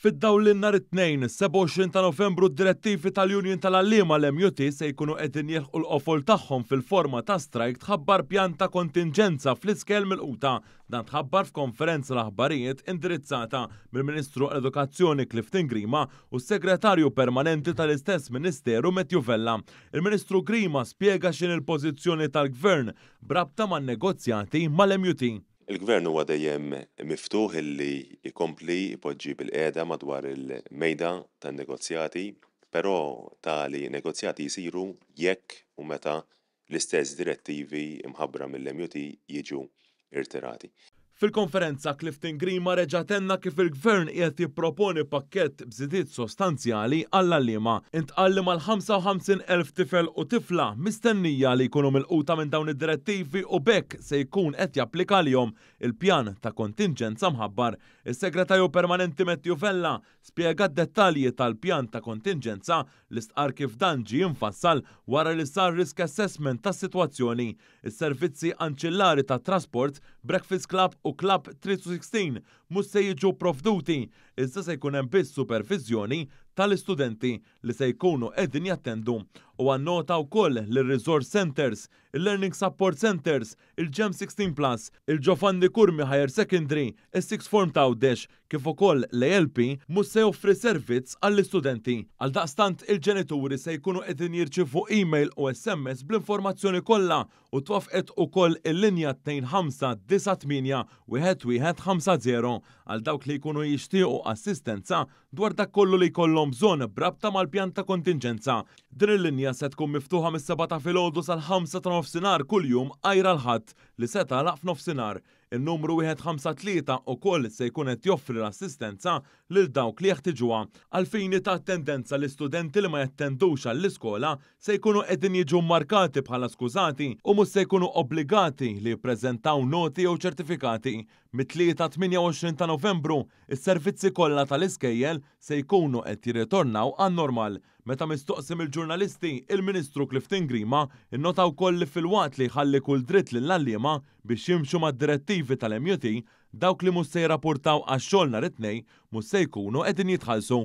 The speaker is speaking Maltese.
Fid-dawl li nhar it-tnejn, 27 ta' Novembru d-direttivi tal-Union tal-Għalliema l-MUT se jkunu qegħdin jilħqu l-qofol tagħhom fil-forma ta' strajk tħabbar pjan ta' kontingenza fl-iskel mill-quta. Dan tħabbar f'konferenza l-aħbarijiet indirizzata mill-Ministru għall-Edukazzjoni Clifton Grima u s-Segretarju Permanenti tal-istess Ministeru Matthew Vella. Il-Ministru Grima spjega x'in il-pożizzjoni tal-Gvern brabta man-negozjati mal-MUT. Il-Gvern huwa dejjem miftuħ illi jkompli jpoġġi bil-qiegħda madwar il-mejda tan-negozjati, però tali negozjati jsiru jekk u meta l-istess direttivi imħabbra mill-MUT jiġu irtirati. Fil-konferenza Clifton Grima reġa' tenna kif il-Gvern qiegħed jipproponi pakkett b'żidiet sostanzjali għall-għalliema. Intqal li mal-55,000 tifel u tifla mistennija li jkunu milquta minn dawn id-direttivi u bekk se jkun qed japplika għalihom il-pjan ta' kontingenza mħabbar. Is-Segretarju Permanenti Matthew Vella spjega d-dettalji tal-pjan ta' kontingenza li stqar kif dan ġie infassal wara li sar risk assessment tas-sitwazzjoni. Is-servizzi anċillari tat-trasport, Breakfast Club u Club 316 mhux se jiġu provduti, iżda se jkun hemm biss supervizjoni tal-istudenti li se jkunu qegħdin jattendu u annota wkoll lir-Resource Centers, il-Learning Support Centers, il-GEM 16+, il-Ġofandi Kurmi Higher Secondary, is-Sixth Form ta' Għawdex kif ukoll l-ALP mhux se joffri servizz għall-istudenti. Għaldaqstant il-ġenituri se jkunu qegħdin jirċievu email u SMS bl-informazzjoni kollha u twafqet ukoll il-linja 2598-1150 għal dawk li jkunu jixtiequ assistenza dwar dak kollu li jkollhom bżonn brabta mal-pjan ta' kontingenza. Din il-linja se tkun miftuħa mis-7 ta' filgħodu sal-5 ta' nofsinhar kuljum għajra l-ħadd li se tagħlaq f'nofsinhar. Il-numru 153 ukoll se jkun qed joffri l-assistenza lil dawk li jeħtieġuha. Għal fini ta' attendenza l-istudenti li ma jattendux għall-iskola se jkunu qegħdin jiġu markati bħala skużati u mhux se jkunu obbligati li jippreżentaw noti jew ċertifikati. Mit-3 28 ta' Novembru, is-servizzi kollha tal-iskejjel se jkunu qed jirritornaw għan-normal. Meta mistoqsim il-ġurnalisti, il-Ministru Clifton Grima innota wkoll li fil-waqt li jħalli kull dritt lill-għalliema biex jimxu mad-direttivi tal-MUT, dawk li mhux se jirrapportaw għax-xogħol nhar it-tnejn mhux se jkunu qegħdin jitħallsu.